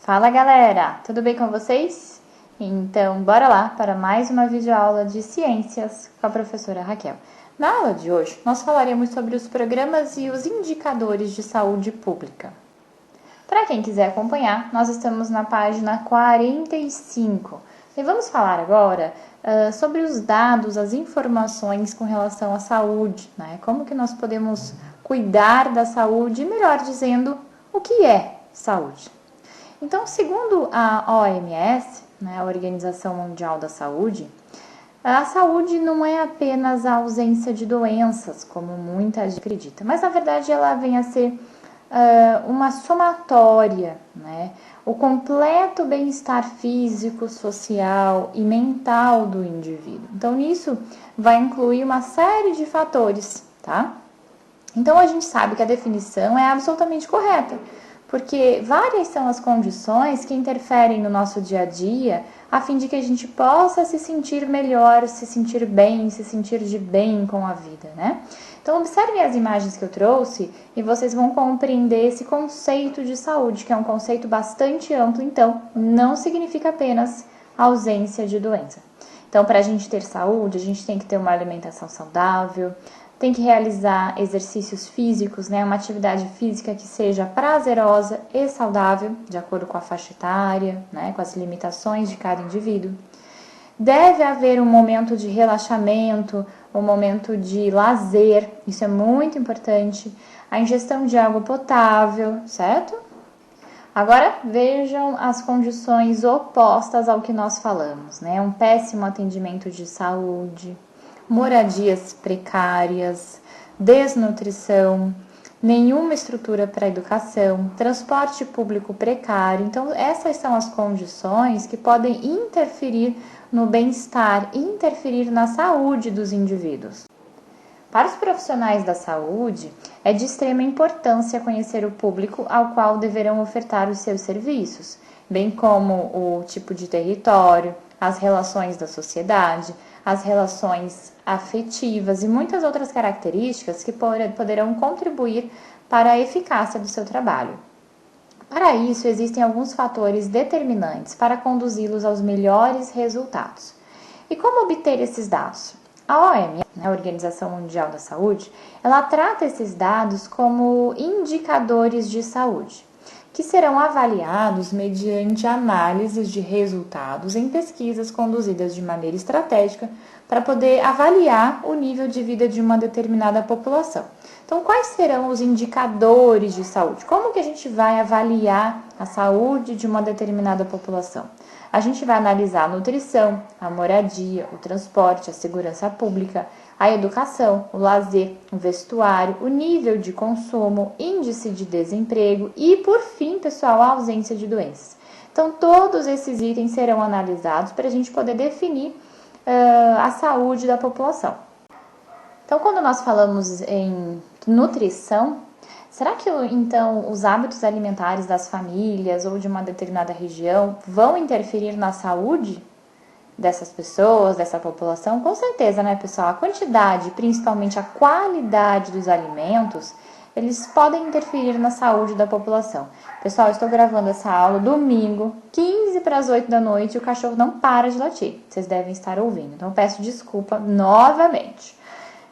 Fala galera, tudo bem com vocês? Então bora lá para mais uma videoaula de ciências com a professora Raquel. Na aula de hoje nós falaremos sobre os programas e os indicadores de saúde pública. Para quem quiser acompanhar, nós estamos na página 45 e vamos falar agora sobre os dados, as informações com relação à saúde, né? Como que nós podemos cuidar da saúde, melhor dizendo, o que é saúde. Então, segundo a OMS, né, a Organização Mundial da Saúde, a saúde não é apenas a ausência de doenças, como muita gente acredita, mas na verdade ela vem a ser uma somatória, né? O completo bem-estar físico, social e mental do indivíduo. Então, nisso vai incluir uma série de fatores, tá? Então, a gente sabe que a definição é absolutamente correta, porque várias são as condições que interferem no nosso dia a dia, a fim de que a gente possa se sentir melhor, se sentir bem, se sentir de bem com a vida, né? Então, observem as imagens que eu trouxe e vocês vão compreender esse conceito de saúde, que é um conceito bastante amplo, então não significa apenas ausência de doença. Então, para a gente ter saúde, a gente tem que ter uma alimentação saudável, tem que realizar exercícios físicos, né? Uma atividade física que seja prazerosa e saudável, de acordo com a faixa etária, né? Com as limitações de cada indivíduo. Deve haver um momento de relaxamento, um momento de lazer, isso é muito importante. A ingestão de água potável, certo? Agora vejam as condições opostas ao que nós falamos, né? Um péssimo atendimento de saúde, moradias precárias, desnutrição, nenhuma estrutura para a educação, transporte público precário. Então, essas são as condições que podem interferir no bem-estar e interferir na saúde dos indivíduos. Para os profissionais da saúde, é de extrema importância conhecer o público ao qual deverão ofertar os seus serviços, bem como o tipo de território, as relações da sociedade, as relações afetivas e muitas outras características que poderão contribuir para a eficácia do seu trabalho. Para isso, existem alguns fatores determinantes para conduzi-los aos melhores resultados. E como obter esses dados? A OMS, a Organização Mundial da Saúde, ela trata esses dados como indicadores de saúde, que serão avaliados mediante análises de resultados em pesquisas conduzidas de maneira estratégica para poder avaliar o nível de vida de uma determinada população. Então, quais serão os indicadores de saúde? Como que a gente vai avaliar a saúde de uma determinada população? A gente vai analisar a nutrição, a moradia, o transporte, a segurança pública, a educação, o lazer, o vestuário, o nível de consumo, índice de desemprego e, por fim, pessoal, a ausência de doenças. Então, todos esses itens serão analisados para a gente poder definir a saúde da população. Então, quando nós falamos em nutrição, será que então os hábitos alimentares das famílias ou de uma determinada região vão interferir na saúde dessas pessoas, dessa população? Com certeza, né, pessoal? A quantidade, principalmente a qualidade dos alimentos, eles podem interferir na saúde da população. Pessoal, eu estou gravando essa aula domingo, 15 para as 8 da noite, e o cachorro não para de latir. Vocês devem estar ouvindo, então eu peço desculpa novamente.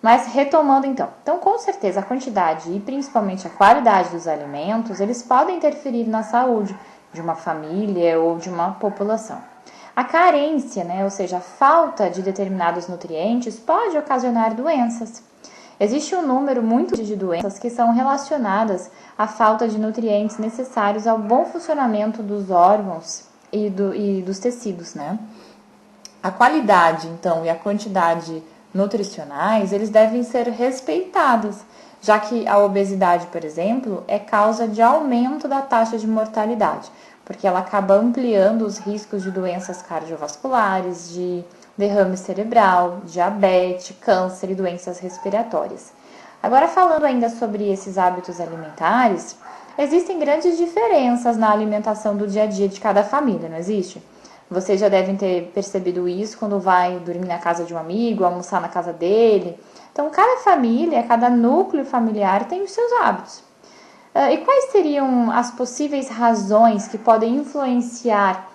Mas retomando então, com certeza a quantidade e principalmente a qualidade dos alimentos, eles podem interferir na saúde de uma família ou de uma população. A carência, né, ou seja, a falta de determinados nutrientes pode ocasionar doenças. Existe um número muito grande de doenças que são relacionadas à falta de nutrientes necessários ao bom funcionamento dos órgãos e dos tecidos, né? A qualidade, então, e a quantidade nutricionais, eles devem ser respeitados, já que a obesidade, por exemplo, é causa de aumento da taxa de mortalidade, porque ela acaba ampliando os riscos de doenças cardiovasculares, de derrame cerebral, diabetes, câncer e doenças respiratórias. Agora, falando ainda sobre esses hábitos alimentares, existem grandes diferenças na alimentação do dia a dia de cada família, não existe? Vocês já devem ter percebido isso quando vai dormir na casa de um amigo, almoçar na casa dele. Então, cada família, cada núcleo familiar tem os seus hábitos. E quais seriam as possíveis razões que podem influenciar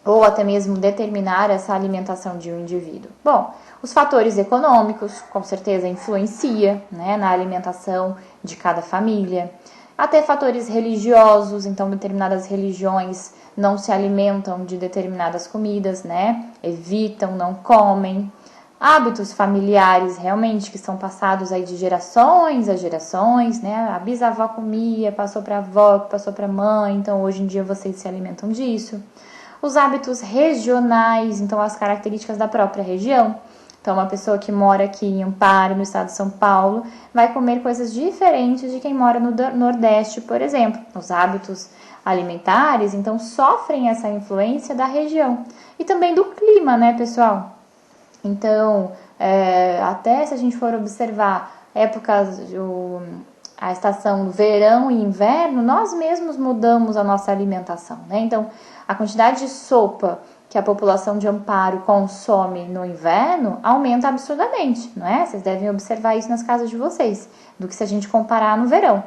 ou até mesmo determinar essa alimentação de um indivíduo? Bom, os fatores econômicos, com certeza, influencia, né, na alimentação de cada família. Até fatores religiosos, então determinadas religiões não se alimentam de determinadas comidas, né? Evitam, não comem. Hábitos familiares realmente que são passados aí de gerações a gerações, né? A bisavó comia, passou para a avó, passou para a mãe, então hoje em dia vocês se alimentam disso. Os hábitos regionais, então as características da própria região. Então, uma pessoa que mora aqui em Amparo, no estado de São Paulo, vai comer coisas diferentes de quem mora no Nordeste, por exemplo. Os hábitos alimentares, então, sofrem essa influência da região. E também do clima, né, pessoal? Então, até se a gente for observar épocas, a estação verão e inverno, nós mesmos mudamos a nossa alimentação, né? Então, a quantidade de sopa que a população de Amparo consome no inverno aumenta absurdamente, não é? Vocês devem observar isso nas casas de vocês, do que se a gente comparar no verão.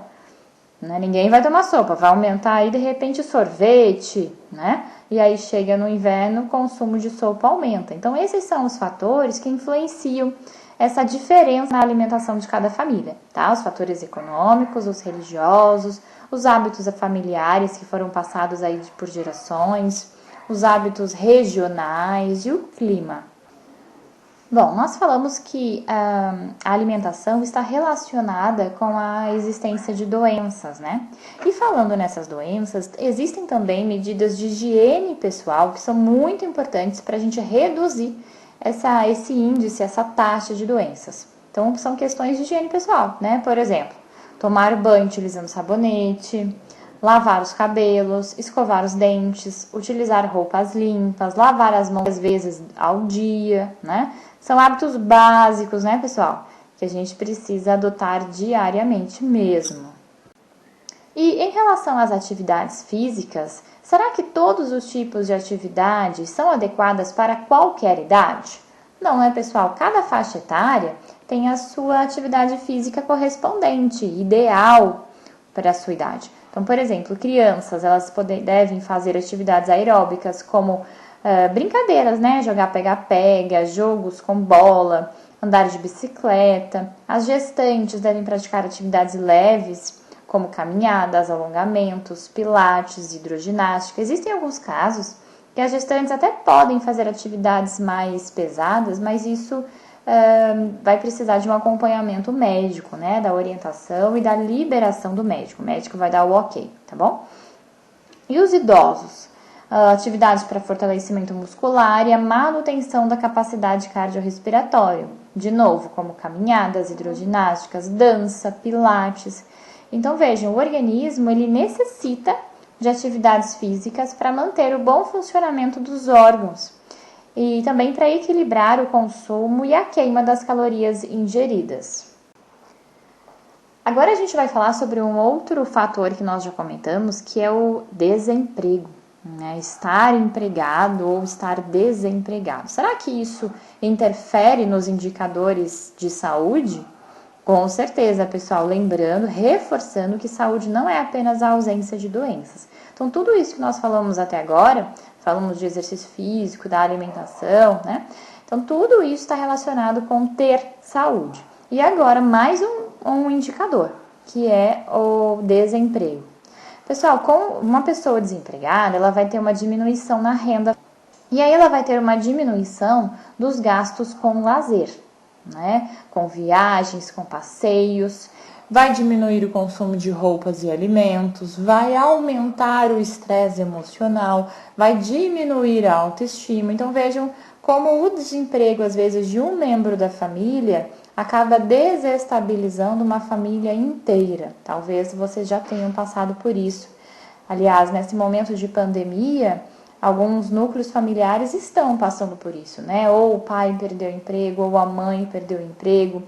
Né? Ninguém vai tomar sopa, vai aumentar aí de repente sorvete, né? E aí chega no inverno, o consumo de sopa aumenta. Então esses são os fatores que influenciam essa diferença na alimentação de cada família, tá? Os fatores econômicos, os religiosos, os hábitos familiares que foram passados aí por gerações, os hábitos regionais e o clima. Bom, nós falamos que a alimentação está relacionada com a existência de doenças, né? E falando nessas doenças, existem também medidas de higiene pessoal que são muito importantes para a gente reduzir esse índice, essa taxa de doenças. Então, são questões de higiene pessoal, né? Por exemplo, tomar banho utilizando sabonete, lavar os cabelos, escovar os dentes, utilizar roupas limpas, lavar as mãos 2 vezes ao dia, né? São hábitos básicos, né, pessoal? Que a gente precisa adotar diariamente mesmo. E em relação às atividades físicas, será que todos os tipos de atividades são adequadas para qualquer idade? Não, né, pessoal? Cada faixa etária tem a sua atividade física correspondente, ideal para a sua idade. Então, por exemplo, crianças, elas devem fazer atividades aeróbicas como brincadeiras, né? Jogar pega-pega, jogos com bola, andar de bicicleta. As gestantes devem praticar atividades leves, como caminhadas, alongamentos, pilates, hidroginástica. Existem alguns casos que as gestantes até podem fazer atividades mais pesadas, mas isso vai precisar de um acompanhamento médico, né? Da orientação e da liberação do médico. O médico vai dar o ok, tá bom? E os idosos? Atividades para fortalecimento muscular e a manutenção da capacidade cardiorrespiratória. De novo, como caminhadas, hidroginásticas, dança, pilates. Então, vejam, o organismo ele necessita de atividades físicas para manter o bom funcionamento dos órgãos e também para equilibrar o consumo e a queima das calorias ingeridas. Agora a gente vai falar sobre um outro fator que nós já comentamos, que é o desemprego. Né? Estar empregado ou estar desempregado. Será que isso interfere nos indicadores de saúde? Com certeza, pessoal. Lembrando, reforçando que saúde não é apenas a ausência de doenças. Então, tudo isso que nós falamos até agora, falamos de exercício físico, da alimentação, né? Então, tudo isso está relacionado com ter saúde. E agora, mais um indicador, que é o desemprego. Pessoal, com uma pessoa desempregada, ela vai ter uma diminuição na renda e aí ela vai ter uma diminuição dos gastos com lazer, né? Com viagens, com passeios, vai diminuir o consumo de roupas e alimentos, vai aumentar o estresse emocional, vai diminuir a autoestima. Então vejam como o desemprego, às vezes, de um membro da família acaba desestabilizando uma família inteira. Talvez vocês já tenham passado por isso. Aliás, nesse momento de pandemia, alguns núcleos familiares estão passando por isso, né? Ou o pai perdeu o emprego, ou a mãe perdeu o emprego,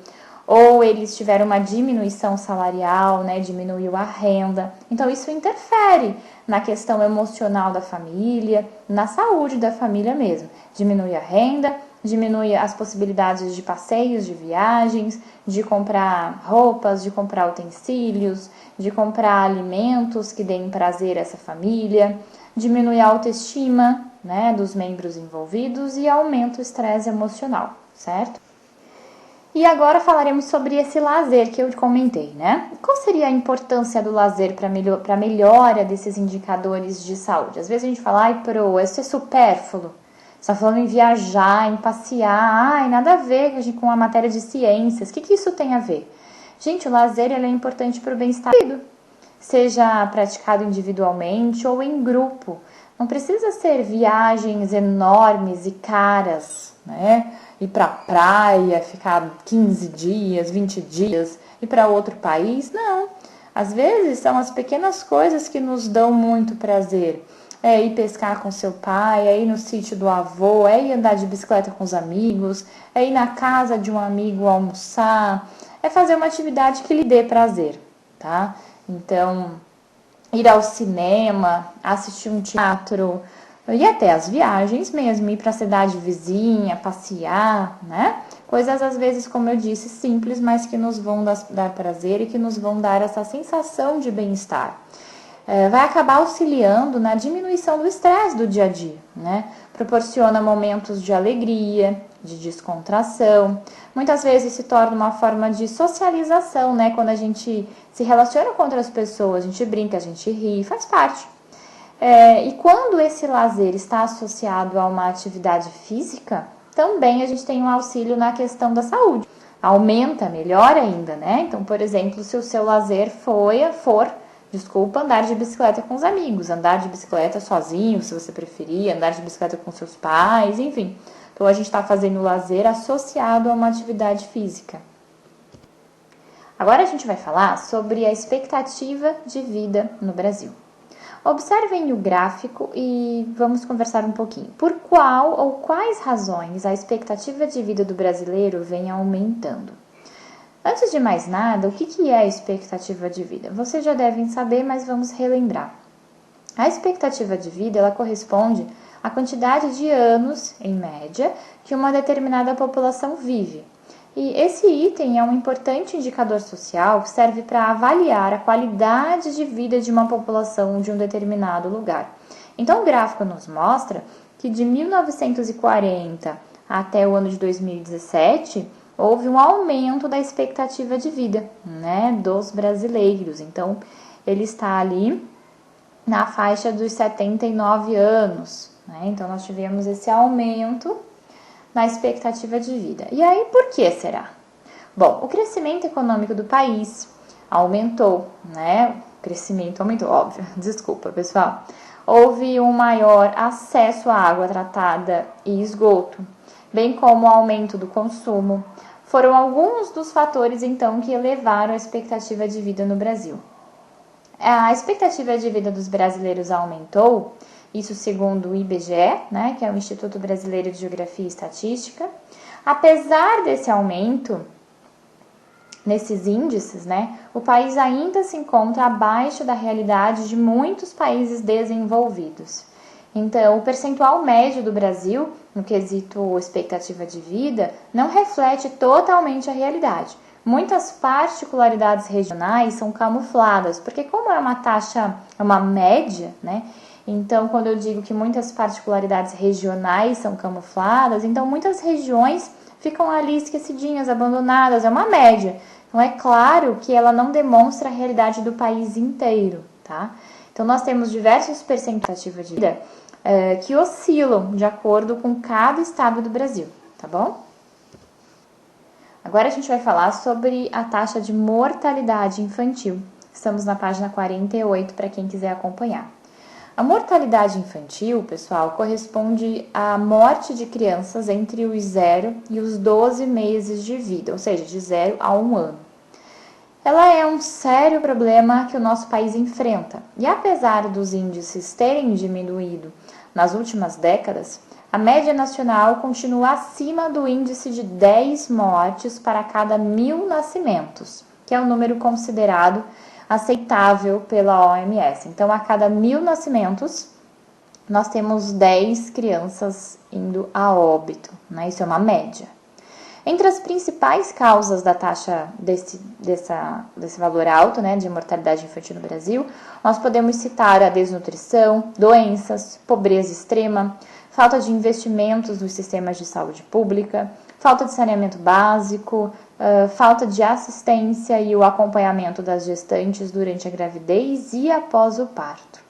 ou eles tiveram uma diminuição salarial, né? Diminuiu a renda. Então, isso interfere na questão emocional da família, na saúde da família mesmo. Diminui a renda, diminui as possibilidades de passeios, de viagens, de comprar roupas, de comprar utensílios, de comprar alimentos que deem prazer a essa família, diminui a autoestima, né, dos membros envolvidos e aumenta o estresse emocional, certo? E agora falaremos sobre esse lazer que eu comentei, né? Qual seria a importância do lazer para a melhora desses indicadores de saúde? Às vezes a gente fala, ai, isso é supérfluo. Você está falando em viajar, em passear, ai, nada a ver com a matéria de ciências. O que isso tem a ver? Gente, o lazer ele é importante para o bem-estar, seja praticado individualmente ou em grupo. Não precisa ser viagens enormes e caras, né? Ir para a praia, ficar 15 dias, 20 dias, ir para outro país, não. Às vezes são as pequenas coisas que nos dão muito prazer. É ir pescar com seu pai, é ir no sítio do avô, é ir andar de bicicleta com os amigos, é ir na casa de um amigo almoçar, é fazer uma atividade que lhe dê prazer, tá? Então, ir ao cinema, assistir um teatro e até as viagens mesmo, ir para a cidade vizinha, passear, né? Coisas às vezes, como eu disse, simples, mas que nos vão dar prazer e que nos vão dar essa sensação de bem-estar. Vai acabar auxiliando na diminuição do estresse do dia a dia, né? Proporciona momentos de alegria, de descontração. Muitas vezes se torna uma forma de socialização, né? Quando a gente se relaciona com outras pessoas, a gente brinca, a gente ri, faz parte. E quando esse lazer está associado a uma atividade física, também a gente tem um auxílio na questão da saúde. Aumenta, melhor ainda, né? Então, por exemplo, se o seu lazer for andar de bicicleta com os amigos, andar de bicicleta sozinho, se você preferir, andar de bicicleta com seus pais, enfim. Então, a gente está fazendo o lazer associado a uma atividade física. Agora a gente vai falar sobre a expectativa de vida no Brasil. Observem o gráfico e vamos conversar um pouquinho. Por qual ou quais razões a expectativa de vida do brasileiro vem aumentando? Antes de mais nada, o que é a expectativa de vida? Vocês já devem saber, mas vamos relembrar. A expectativa de vida ela corresponde à quantidade de anos, em média, que uma determinada população vive. E esse item é um importante indicador social que serve para avaliar a qualidade de vida de uma população de um determinado lugar. Então, o gráfico nos mostra que de 1940 até o ano de 2017, houve um aumento da expectativa de vida, né, dos brasileiros. Então, ele está ali na faixa dos 79 anos, né? Então, nós tivemos esse aumento na expectativa de vida. E aí, por que será? Bom, o crescimento econômico do país aumentou, né? O crescimento aumentou, óbvio. Desculpa, pessoal. Houve um maior acesso à água tratada e esgoto, bem como o aumento do consumo. Foram alguns dos fatores, então, que elevaram a expectativa de vida no Brasil. A expectativa de vida dos brasileiros aumentou, isso segundo o IBGE, né, que é o Instituto Brasileiro de Geografia e Estatística. Apesar desse aumento, nesses índices, né, o país ainda se encontra abaixo da realidade de muitos países desenvolvidos. Então, o percentual médio do Brasil, no quesito expectativa de vida, não reflete totalmente a realidade. Muitas particularidades regionais são camufladas, porque como é uma taxa, é uma média, né? Então, quando eu digo que muitas particularidades regionais são camufladas, então muitas regiões ficam ali esquecidinhas, abandonadas, é uma média. Então, é claro que ela não demonstra a realidade do país inteiro, tá? Então, nós temos diversos percentuais de vida que oscilam de acordo com cada estado do Brasil, tá bom? Agora a gente vai falar sobre a taxa de mortalidade infantil. Estamos na página 48 para quem quiser acompanhar. A mortalidade infantil, pessoal, corresponde à morte de crianças entre os 0 e os 12 meses de vida, ou seja, de 0 a 1 ano. Ela é um sério problema que o nosso país enfrenta. E apesar dos índices terem diminuído nas últimas décadas, a média nacional continua acima do índice de 10 mortes para cada 1.000 nascimentos, que é um número considerado aceitável pela OMS. Então, a cada 1.000 nascimentos, nós temos 10 crianças indo a óbito, né? Isso é uma média. Entre as principais causas da taxa desse valor alto, né, de mortalidade infantil no Brasil, nós podemos citar a desnutrição, doenças, pobreza extrema, falta de investimentos nos sistemas de saúde pública, falta de saneamento básico, falta de assistência e o acompanhamento das gestantes durante a gravidez e após o parto.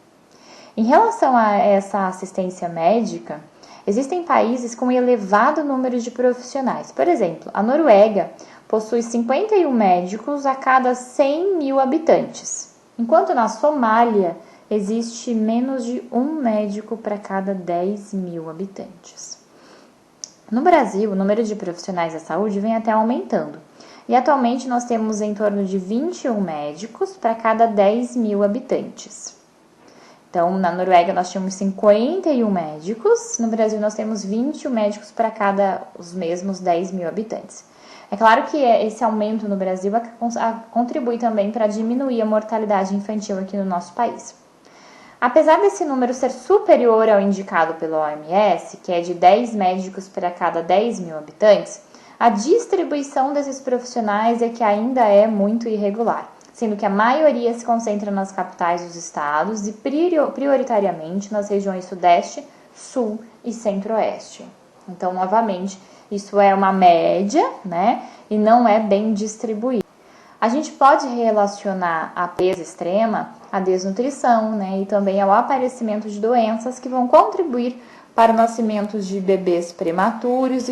Em relação a essa assistência médica, existem países com elevado número de profissionais. Por exemplo, a Noruega possui 51 médicos a cada 100 mil habitantes, enquanto na Somália existe menos de um médico para cada 10 mil habitantes. No Brasil, o número de profissionais da saúde vem até aumentando, e atualmente nós temos em torno de 21 médicos para cada 10 mil habitantes. Então, na Noruega nós tínhamos 51 médicos, no Brasil nós temos 21 médicos para cada os mesmos 10 mil habitantes. É claro que esse aumento no Brasil contribui também para diminuir a mortalidade infantil aqui no nosso país. Apesar desse número ser superior ao indicado pela OMS, que é de 10 médicos para cada 10 mil habitantes, a distribuição desses profissionais é que ainda é muito irregular, sendo que a maioria se concentra nas capitais dos estados e prioritariamente nas regiões Sudeste, Sul e Centro-Oeste. Então, novamente, isso é uma média, né, e não é bem distribuído. A gente pode relacionar a pobreza extrema à desnutrição, né, e também ao aparecimento de doenças que vão contribuir para o nascimento de bebês prematuros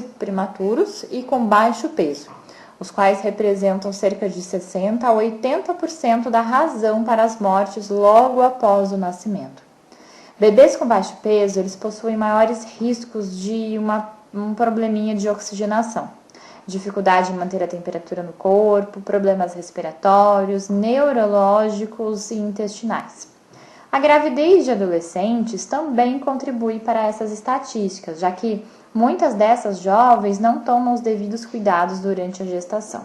e com baixo peso, os quais representam cerca de 60% a 80% da razão para as mortes logo após o nascimento. Bebês com baixo peso, eles possuem maiores riscos de um probleminha de oxigenação, dificuldade em manter a temperatura no corpo, problemas respiratórios, neurológicos e intestinais. A gravidez de adolescentes também contribui para essas estatísticas, já que muitas dessas jovens não tomam os devidos cuidados durante a gestação.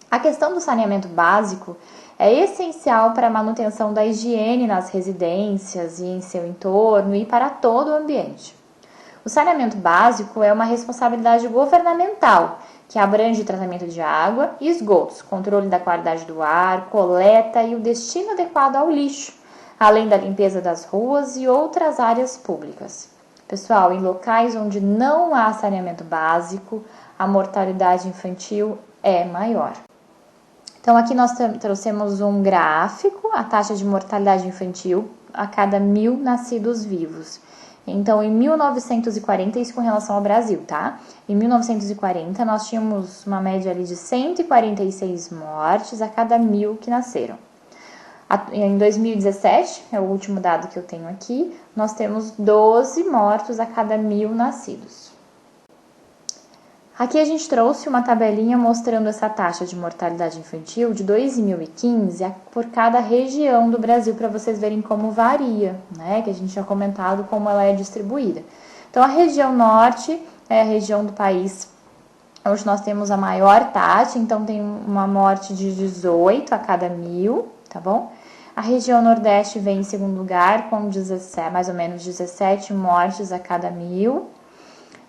A questão do saneamento básico é essencial para a manutenção da higiene nas residências e em seu entorno e para todo o ambiente. O saneamento básico é uma responsabilidade governamental que abrange o tratamento de água e esgotos, controle da qualidade do ar, coleta e o destino adequado ao lixo, além da limpeza das ruas e outras áreas públicas. Pessoal, em locais onde não há saneamento básico, a mortalidade infantil é maior. Então, aqui nós trouxemos um gráfico, a taxa de mortalidade infantil a cada 1.000 nascidos vivos. Então, em 1940, isso com relação ao Brasil, tá? Em 1940, nós tínhamos uma média ali de 146 mortes a cada 1.000 que nasceram. Em 2017, é o último dado que eu tenho aqui, nós temos 12 mortos a cada 1.000 nascidos. Aqui a gente trouxe uma tabelinha mostrando essa taxa de mortalidade infantil de 2015 por cada região do Brasil, para vocês verem como varia, né? Que a gente tinha comentado como ela é distribuída. Então, a região norte é a região do país onde nós temos a maior taxa, então tem uma morte de 18 a cada 1.000, tá bom? A região nordeste vem em segundo lugar, com 17, mais ou menos 17 mortes a cada 1.000.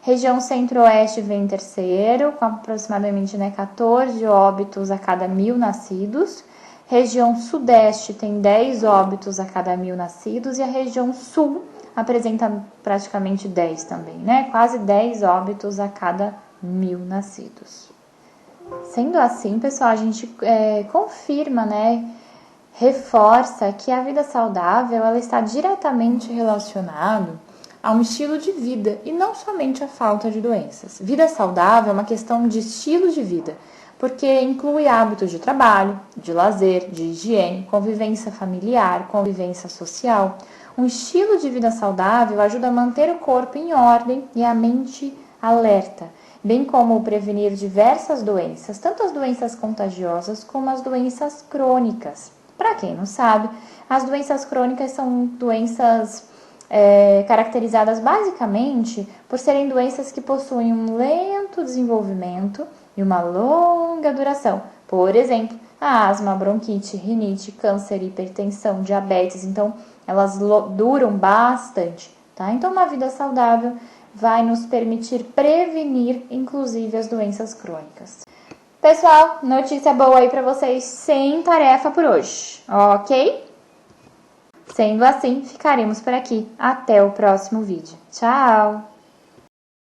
Região centro-oeste vem em terceiro, com aproximadamente 14 óbitos a cada 1.000 nascidos. Região sudeste tem 10 óbitos a cada 1.000 nascidos. E a região sul apresenta praticamente 10 também, né? Quase 10 óbitos a cada 1.000 nascidos. Sendo assim, pessoal, a gente confirma, né? Reforça que a vida saudável ela está diretamente relacionada a um estilo de vida e não somente a falta de doenças. Vida saudável é uma questão de estilo de vida, porque inclui hábitos de trabalho, de lazer, de higiene, convivência familiar, convivência social. Um estilo de vida saudável ajuda a manter o corpo em ordem e a mente alerta, bem como prevenir diversas doenças, tanto as doenças contagiosas como as doenças crônicas. Para quem não sabe, as doenças crônicas são doenças caracterizadas basicamente por serem doenças que possuem um lento desenvolvimento e uma longa duração. Por exemplo, a asma, a bronquite, rinite, câncer, hipertensão, diabetes. Então, elas duram bastante, tá? Então, uma vida saudável vai nos permitir prevenir, inclusive, as doenças crônicas. Pessoal, notícia boa aí pra vocês, sem tarefa por hoje, ok? Sendo assim, ficaremos por aqui. Até o próximo vídeo. Tchau!